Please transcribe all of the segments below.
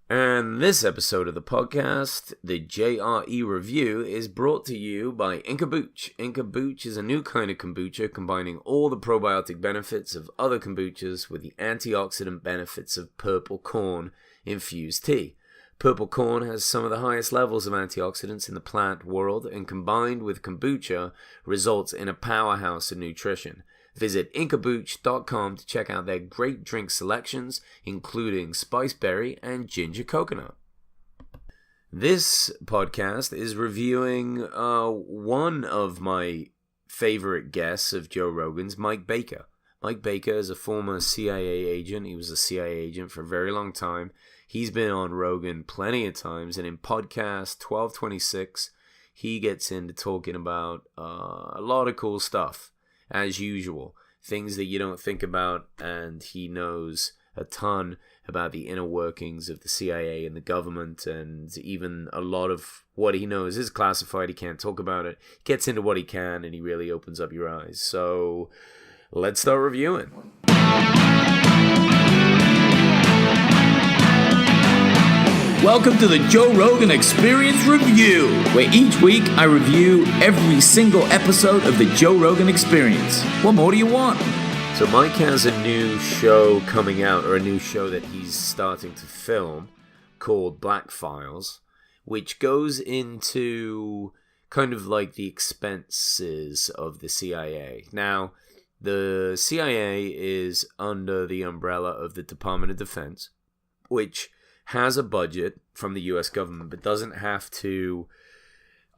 And this episode of the podcast, the JRE Review, is brought to you by Inka-Booch. Inka-Booch is a new kind of kombucha combining all the probiotic benefits of other kombuchas with the antioxidant benefits of purple corn infused tea. Purple corn has some of the highest levels of antioxidants in the plant world, and combined with kombucha results in a powerhouse of nutrition. Visit inkabooch.com to check out their great drink selections, including spice berry and ginger coconut. This podcast is reviewing one of my favorite guests of Joe Rogan's, Mike Baker. Mike Baker is a former CIA agent. He was a CIA agent for a very long time. He's been on Rogan plenty of times, and in podcast 1226, he gets into talking about a lot of cool stuff. As usual, things that you don't think about, and he knows a ton about the inner workings of the CIA and the government, and even a lot of what he knows is classified. He can't talk about it. He gets into what he can, and he really opens up your eyes. So let's start reviewing. Welcome to the Joe Rogan Experience Review, where each week I review every single episode of the Joe Rogan Experience. What more do you want? So Mike has a new show coming out, or a new show that he's starting to film, called Black Files, which goes into kind of like the expenses of the CIA. Now, the CIA is under the umbrella of the Department of Defense, which has a budget from the U.S. government, but doesn't have to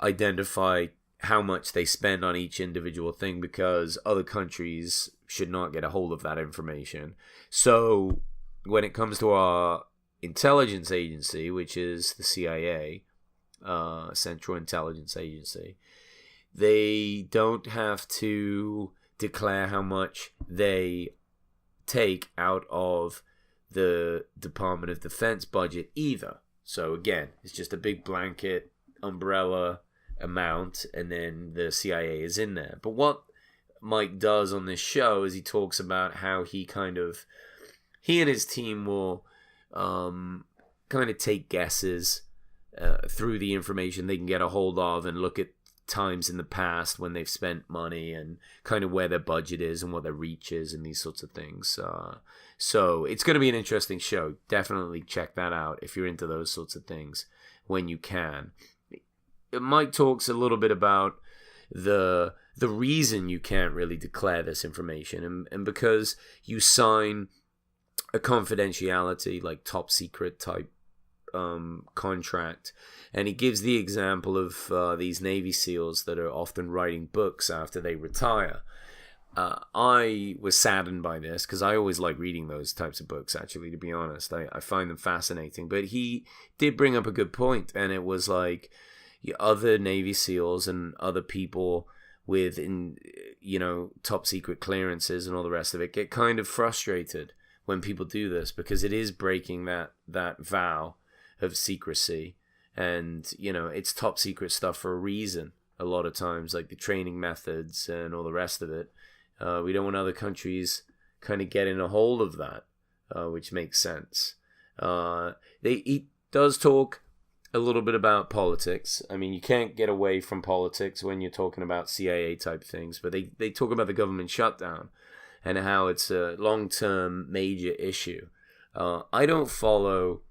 identify how much they spend on each individual thing, because other countries should not get a hold of that information. So when it comes to our intelligence agency, which is the CIA, Central Intelligence Agency, they don't have to declare how much they take out of the Department of Defense budget either. So again, it's just a big blanket umbrella amount, and then the CIA is in there. But what Mike does on this show is he talks about how he and his team will kind of take guesses through the information they can get a hold of, and look at times in the past when they've spent money and kind of where their budget is and what their reach is and these sorts of things. So it's going to be an interesting show. Definitely check that out if you're into those sorts of things when you can. Mike talks a little bit about the reason you can't really declare this information, and because you sign a confidentiality, like top secret type contract. And he gives the example of these Navy SEALs that are often writing books after they retire. I was saddened by this, because I always like reading those types of books, actually, to be honest. I find them fascinating. But he did bring up a good point, and it was like other Navy SEALs and other people with, top secret clearances and all the rest of it get kind of frustrated when people do this, because it is breaking that vow of secrecy. And, it's top secret stuff for a reason a lot of times, like the training methods and all the rest of it. We don't want other countries kind of getting a hold of that, which makes sense. He does talk a little bit about politics. I mean, you can't get away from politics when you're talking about CIA type things, but they talk about the government shutdown and how it's a long-term major issue. I don't follow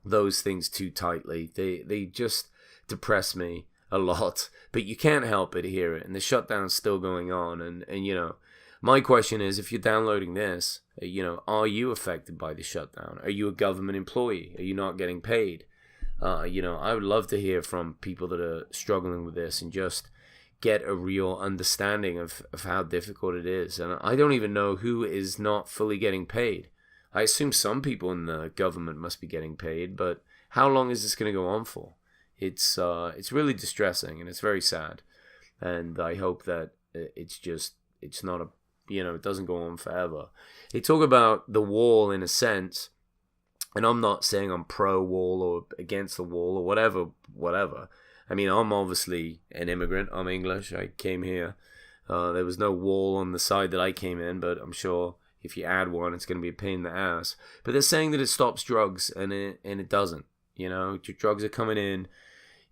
those things too tightly. They just depress me a lot, but you can't help but hear it, and the shutdown's still going on, and my question is, if you're downloading this, are you affected by the shutdown? Are you a government employee? Are you not getting paid? I would love to hear from people that are struggling with this and just get a real understanding of how difficult it is. And I don't even know who is not fully getting paid. I assume some people in the government must be getting paid, but how long is this going to go on for? It's really distressing, and it's very sad. And I hope that it's not it doesn't go on forever. They talk about the wall in a sense, and I'm not saying I'm pro-wall or against the wall or whatever. I mean, I'm obviously an immigrant. I'm English. I came here. There was no wall on the side that I came in, but I'm sure if you add one, it's going to be a pain in the ass. But they're saying that it stops drugs, and it doesn't. You know, drugs are coming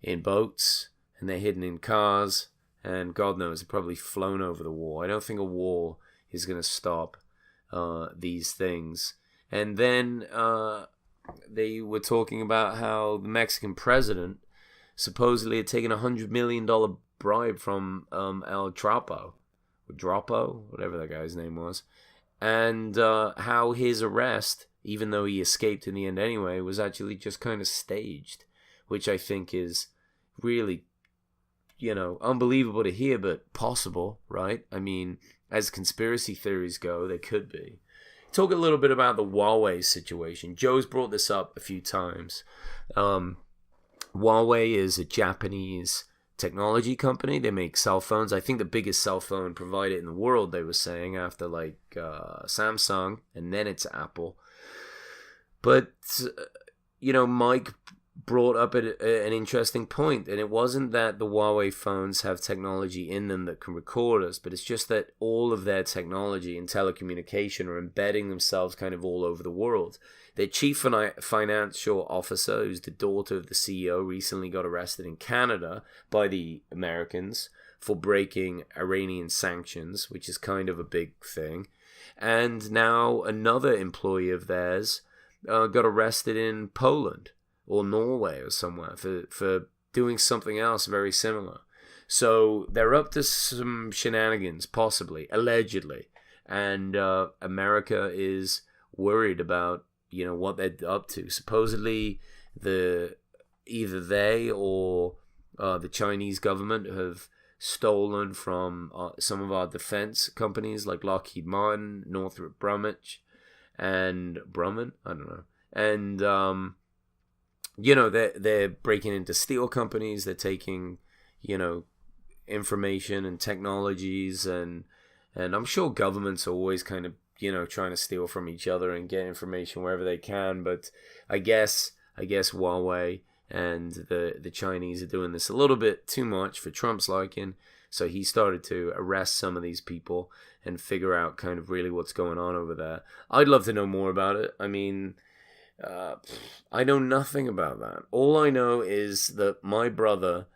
in boats, and they're hidden in cars, and God knows, they're probably flown over the wall. I don't think a war is going to stop these things. And then they were talking about how the Mexican president supposedly had taken $100 million bribe from El Drapo, whatever that guy's name was, and how his arrest, even though he escaped in the end anyway, was actually just kind of staged, which I think is really, unbelievable to hear, but possible, right? I mean, as conspiracy theories go, they could be. Talk a little bit about the Huawei situation. Joe's brought this up a few times. Huawei is a Japanese technology company. They make cell phones. I think the biggest cell phone provider in the world, they were saying, after Samsung, and then it's Apple. But, Mike brought up an interesting point, and it wasn't that the Huawei phones have technology in them that can record us, but it's just that all of their technology and telecommunication are embedding themselves kind of all over the world. Their chief financial officer, who's the daughter of the CEO, recently got arrested in Canada by the Americans for breaking Iranian sanctions, which is kind of a big thing. And now another employee of theirs got arrested in Poland or Norway or somewhere for doing something else very similar. So they're up to some shenanigans, possibly, allegedly. And America is worried about, what they're up to. Supposedly, either they or the Chinese government have stolen from some of our defense companies like Lockheed Martin, Northrop Grumman, and Grumman, I don't know. And they're breaking into steel companies. They're taking, information and technologies, and I'm sure governments are always kind of, trying to steal from each other and get information wherever they can. But I guess Huawei and the Chinese are doing this a little bit too much for Trump's liking. So he started to arrest some of these people and figure out kind of really what's going on over there. I'd love to know more about it. I mean, I know nothing about that. All I know is that my brother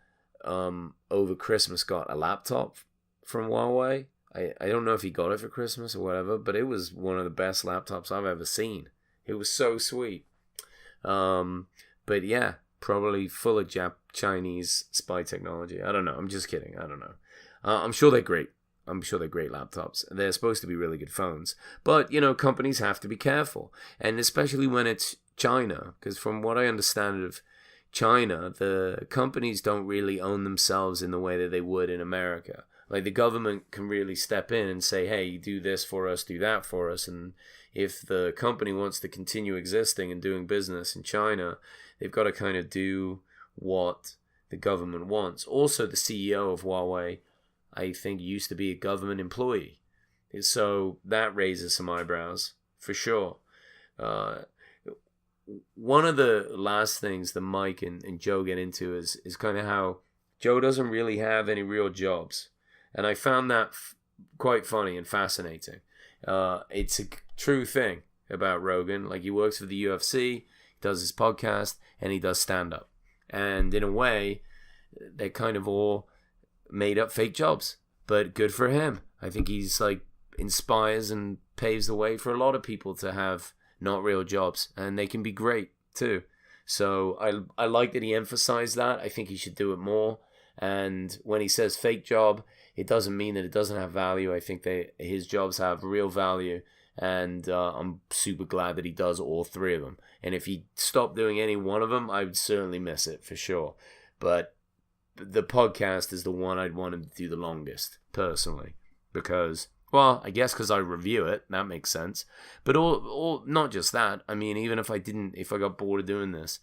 over Christmas got a laptop from Huawei. I don't know if he got it for Christmas or whatever, but it was one of the best laptops I've ever seen. It was so sweet. But yeah, probably full of Chinese spy technology. I don't know. I'm just kidding. I don't know. I'm sure they're great. I'm sure they're great laptops. They're supposed to be really good phones. But, companies have to be careful. And especially when it's China. Because from what I understand of China, the companies don't really own themselves in the way that they would in America. Like, the government can really step in and say, hey, do this for us, do that for us. And if the company wants to continue existing and doing business in China, they've got to kind of do what the government wants. Also, the CEO of Huawei, I think, used to be a government employee. So that raises some eyebrows, for sure. One of the last things that Mike and Joe get into is kind of how Joe doesn't really have any real jobs. And I found that quite funny and fascinating. It's a true thing about Rogan. Like, he works for the UFC, does his podcast, and he does stand-up. And in a way, they're kind of all made up fake jobs, but good for him. I think he's inspires and paves the way for a lot of people to have not real jobs, and they can be great too. So I like that he emphasized that. I think he should do it more. And when he says fake job, it doesn't mean that it doesn't have value. I think his jobs have real value, and I'm super glad that he does all three of them. And if he stopped doing any one of them, I would certainly miss it for sure. But the podcast is the one I'd want him to do the longest, personally, because, well, I guess because I review it, that makes sense. But all not just that. I mean, even if I got bored of doing this,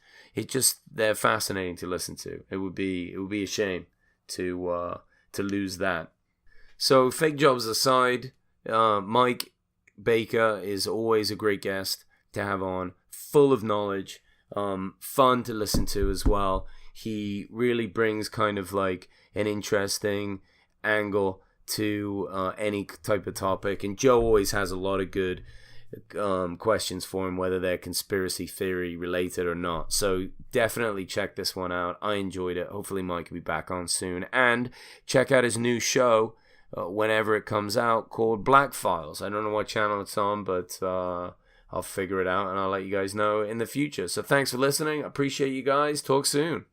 they're fascinating to listen to. It would be a shame to lose that. So, fake jobs aside, Mike Baker is always a great guest to have on, full of knowledge, fun to listen to as well. He really brings kind of like an interesting angle to any type of topic. And Joe always has a lot of good questions for him, whether they're conspiracy theory related or not. So definitely check this one out. I enjoyed it. Hopefully Mike will be back on soon. And check out his new show whenever it comes out, called Black Files. I don't know what channel it's on, but I'll figure it out and I'll let you guys know in the future. So thanks for listening. I appreciate you guys. Talk soon.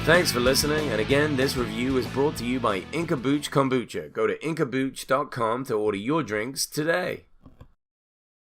Thanks for listening, and again, this review is brought to you by Inca Booch Kombucha. Go to incabooch.com to order your drinks today.